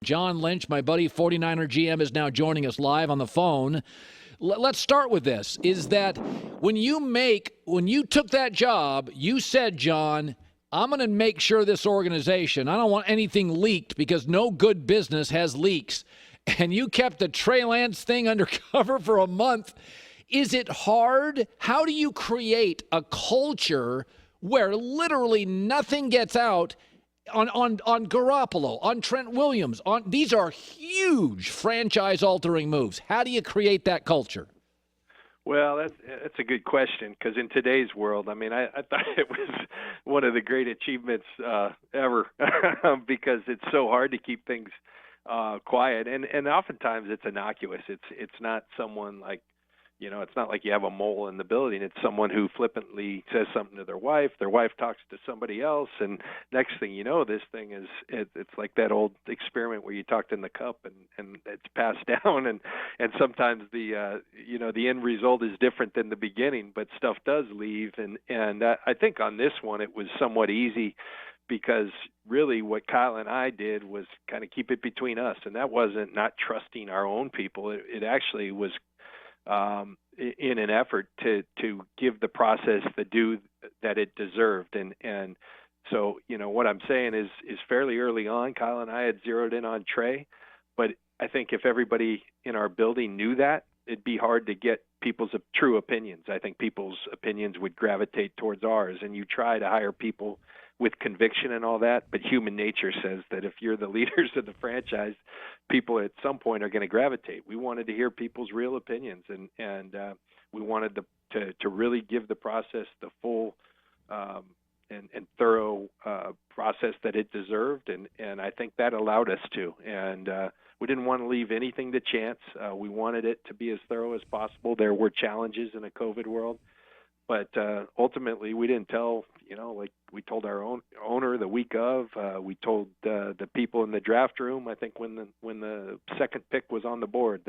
John Lynch, my buddy 49er GM, is now joining us live on the phone. Let's start with this, is that when you took that job, you said, John, I'm going to make sure this organization, I don't want anything leaked because no good business has leaks. And you kept the Trey Lance thing undercover for a month. Is it hard? How do you create a culture where literally nothing gets out on Garoppolo, on Trent Williams? These are huge franchise-altering moves. How do you create that culture? Well, that's a good question, because in today's world, I mean, I thought it was one of the great achievements ever because it's so hard to keep things quiet, and oftentimes it's innocuous. It's not someone like, it's not like you have a mole in the building. It's someone who flippantly says something to their wife talks to somebody else, and next thing you know, this thing it's like that old experiment where you talked in the cup and it's passed down, and sometimes the end result is different than the beginning, but stuff does leave, and I think on this one it was somewhat easy, because really what Kyle and I did was kind of keep it between us, and that wasn't not trusting our own people. It actually was in an effort to give the process the due that it deserved. And so, what I'm saying is fairly early on, Kyle and I had zeroed in on Trey, but I think if everybody in our building knew that, it'd be hard to get people's true opinions. I think people's opinions would gravitate towards ours, and you try to hire people with conviction and all that, but human nature says that if you're the leaders of the franchise, people at some point are going to gravitate. We wanted to hear people's real opinions, and we wanted to really give the process the full and thorough process that it deserved, and I think that allowed us to. And we didn't want to leave anything to chance. We wanted it to be as thorough as possible. There were challenges in a COVID world, but ultimately we didn't tell, like we told our own owner the week of, we told the people in the draft room, I think when the second pick was on the board,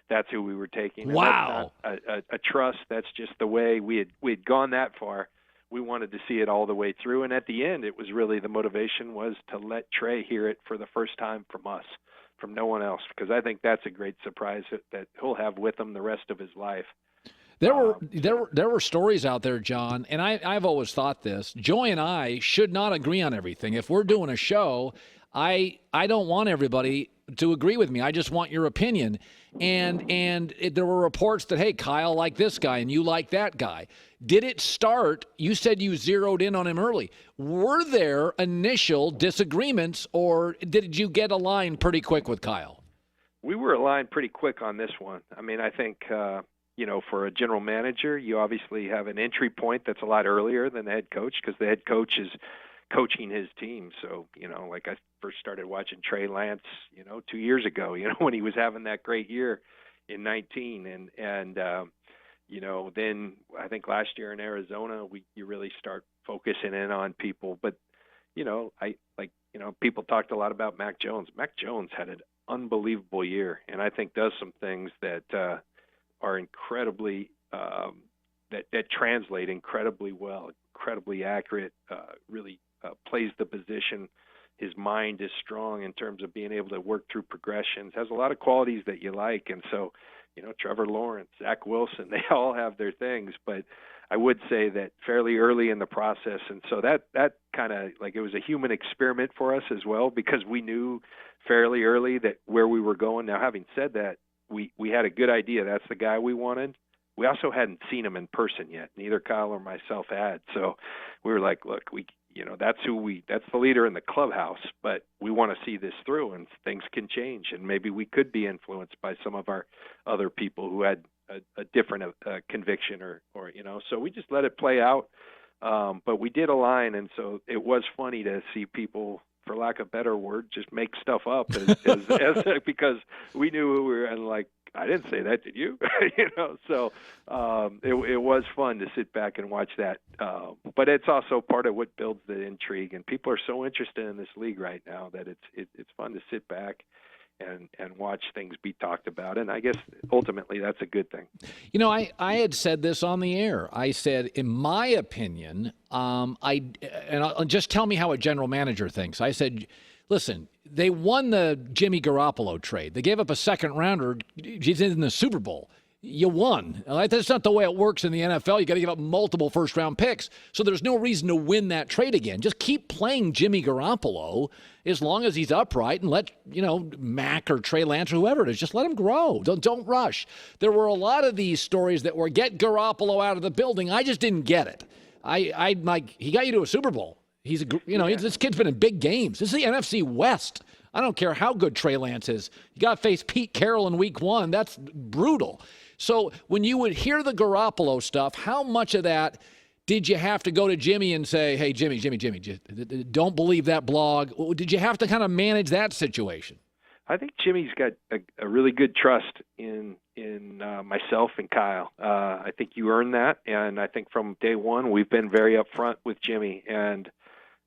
that's who we were taking. Wow. And that's not a trust. That's just the way we'd gone that far. We wanted to see it all the way through. And at the end, it was really the motivation was to let Trey hear it for the first time from us, from no one else, because I think that's a great surprise that he'll have with him the rest of his life. There were stories out there, John, and I've always thought this. Joy and I should not agree on everything. If we're doing a show, I don't want everybody to agree with me. I just want your opinion. And there were reports that, hey, Kyle liked this guy and you like that guy. Did it start? You said you zeroed in on him early. Were there initial disagreements, or did you get aligned pretty quick with Kyle? We were aligned pretty quick on this one. I mean, I think for a general manager, you obviously have an entry point that's a lot earlier than the head coach, because the head coach is coaching his team. So, like I first started watching Trey Lance, 2 years ago, when he was having that great year in 19. And then I think last year in Arizona, you really start focusing in on people. But, people talked a lot about Mac Jones. Mac Jones had an unbelievable year, and I think does some things that are incredibly that translate incredibly well, incredibly accurate, really plays the position. His mind is strong in terms of being able to work through progressions, has a lot of qualities that you like. And so, Trevor Lawrence, Zach Wilson, they all have their things, but I would say that fairly early in the process. And so that kind of like, it was a human experiment for us as well, because we knew fairly early that where we were going. Now, having said that, we had a good idea. That's the guy we wanted. We also hadn't seen him in person yet. Neither Kyle or myself had. So we were like, look, that's the leader in the clubhouse, but we want to see this through, and things can change. And maybe we could be influenced by some of our other people who had a different conviction or, so we just let it play out. But we did align. And so it was funny to see people, for lack of a better word, just make stuff up as because we knew who we were, and like, I didn't say that, did you? So it was fun to sit back and watch that. But it's also part of what builds the intrigue, and people are so interested in this league right now that it's fun to sit back and watch things be talked about. And I guess ultimately that's a good thing. I had said this on the air. I said, in my opinion, I'll just tell me how a general manager thinks. I said, listen, they won the Jimmy Garoppolo trade. They gave up a second rounder. He's in the Super Bowl. You won. That's not the way it works in the NFL. You got to give up multiple first-round picks. So there's no reason to win that trade again. Just keep playing Jimmy Garoppolo as long as he's upright, and let Mac or Trey Lance or whoever it is, just let him grow. Don't rush. There were a lot of these stories that were get Garoppolo out of the building. I just didn't get it. I like he got you to a Super Bowl. This kid's been in big games. This is the NFC West. I don't care how good Trey Lance is. You got to face Pete Carroll in week 1. That's brutal. So when you would hear the Garoppolo stuff, how much of that did you have to go to Jimmy and say, hey, Jimmy, don't believe that blog? Did you have to kind of manage that situation? I think Jimmy's got a really good trust in myself and Kyle. I think you earned that, and I think from day one we've been very upfront with Jimmy. And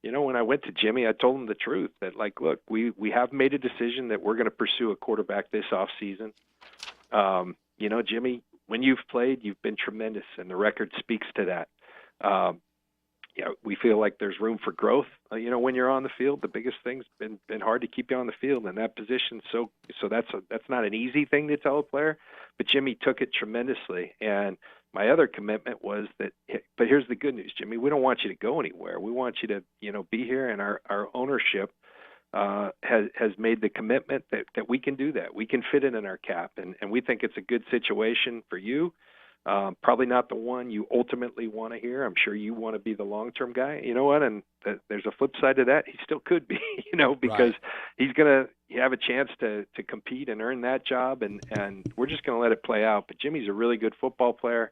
when I went to Jimmy, I told him the truth that, like, look, we have made a decision that we're going to pursue a quarterback this offseason. Jimmy, when you've played, you've been tremendous, and the record speaks to that. We feel like there's room for growth. When you're on the field, the biggest thing's been hard to keep you on the field in that position. So that's not an easy thing to tell a player, but Jimmy took it tremendously. And my other commitment was that, but here's the good news, Jimmy, we don't want you to go anywhere. We want you to, be here, and our ownership has made the commitment that we can do that. We can fit it in our cap, and we think it's a good situation for you. Probably not the one you ultimately want to hear. I'm sure you want to be the long-term guy. You know what? And there's a flip side to that. He still could be, because he's going to have a chance to compete and earn that job, and we're just going to let it play out. But Jimmy's a really good football player.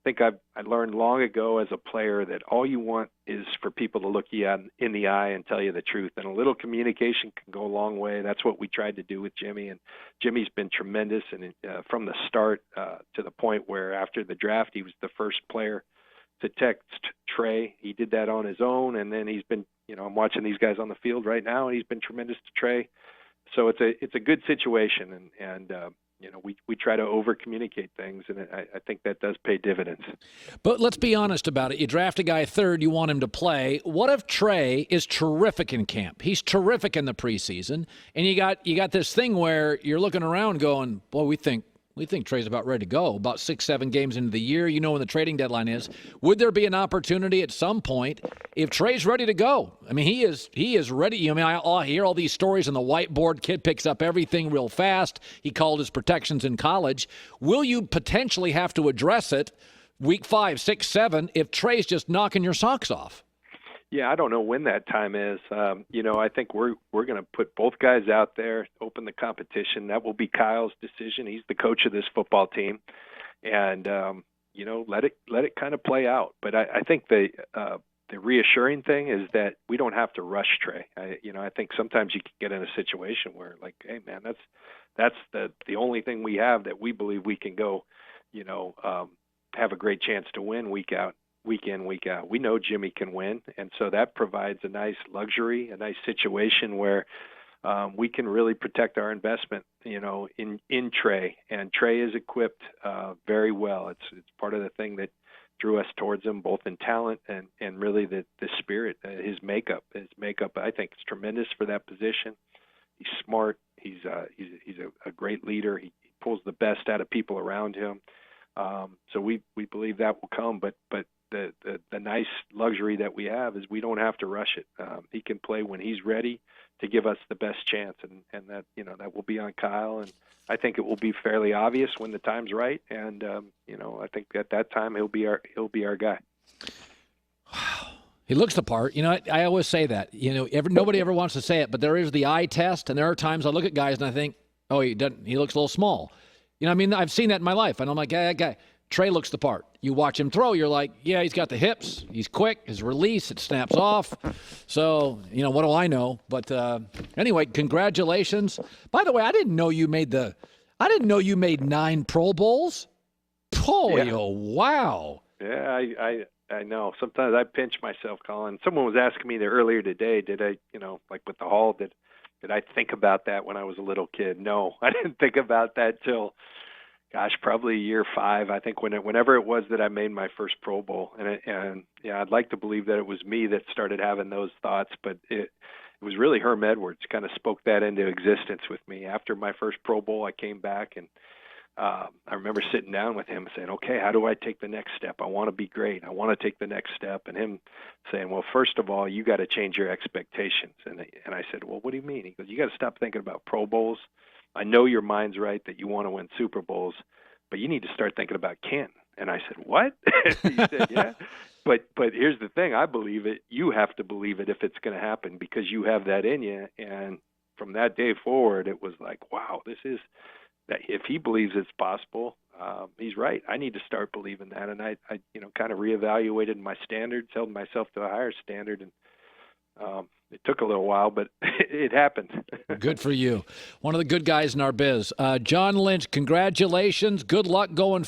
I think I learned long ago as a player that all you want is for people to look you in the eye and tell you the truth. And a little communication can go a long way. That's what we tried to do with Jimmy. And Jimmy's been tremendous. And from the start to the point where after the draft, he was the first player to text Trey. He did that on his own. And then he's been, I'm watching these guys on the field right now, and he's been tremendous to Trey. So it's a good situation. And we try to over-communicate things, and I think that does pay dividends. But let's be honest about it. You draft a guy third, you want him to play. What if Trey is terrific in camp? He's terrific in the preseason, and you got this thing where you're looking around going, boy, we think Trey's about ready to go, about 6-7 games into the year. When the trading deadline is. Would there be an opportunity at some point if Trey's ready to go? I mean, he is ready. I hear all these stories on the whiteboard. Kid picks up everything real fast. He called his protections in college. Will you potentially have to address it week 5, 6, 7 if Trey's just knocking your socks off? Yeah, I don't know when that time is. I think we're going to put both guys out there, open the competition. That will be Kyle's decision. He's the coach of this football team, and let it kind of play out. But I think the reassuring thing is that we don't have to rush Trey. I think sometimes you can get in a situation where, like, hey man, that's the only thing we have that we believe we can go, have a great chance to win week in, week out. We know Jimmy can win, and so that provides a nice luxury, a nice situation where we can really protect our investment, in Trey. And Trey is equipped very well. It's part of the thing that drew us towards him, both in talent and really the spirit. His makeup, I think, is tremendous for that position. He's smart. He's a great leader. He pulls the best out of people around him. So we believe that will come, but the nice luxury that we have is we don't have to rush it. He can play when he's ready to give us the best chance, and that that will be on Kyle, and I think it will be fairly obvious when the time's right, and I think at that time he'll be our guy. Wow. He looks the part. I always say that. Nobody ever wants to say it, but there is the eye test, and there are times I look at guys and I think, oh, he looks a little small. I've seen that in my life, and I'm like, that guy. Trey looks the part. You watch him throw, you're like, yeah, he's got the hips. He's quick. His release, it snaps off. So, what do I know? But anyway, congratulations. By the way, I didn't know you made 9 Pro Bowls. Wow. Yeah, I know. Sometimes I pinch myself, Colin. Someone was asking me there earlier today, did I, like with the Hall, did I think about that when I was a little kid? No, I didn't think about that till probably year 5. I think whenever it was that I made my first Pro Bowl, and I'd like to believe that it was me that started having those thoughts, but was really Herm Edwards kind of spoke that into existence with me. After my first Pro Bowl, I came back and I remember sitting down with him and saying, okay, how do I take the next step? I want to be great. I want to take the next step. And him saying, well, first of all, you got to change your expectations. And I said, well, what do you mean? He goes, you got to stop thinking about Pro Bowls. I know your mind's right that you want to win Super Bowls, but you need to start thinking about Canton. And I said, what? He said, yeah. But here's the thing. I believe it. You have to believe it if it's going to happen because you have that in you. And from that day forward, it was like, wow, this is that if he believes it's possible, he's right. I need to start believing that. And I kind of reevaluated my standards, held myself to a higher standard. And it took a little while, but it happened. Good for you. One of the good guys in our biz. John Lynch, congratulations. Good luck going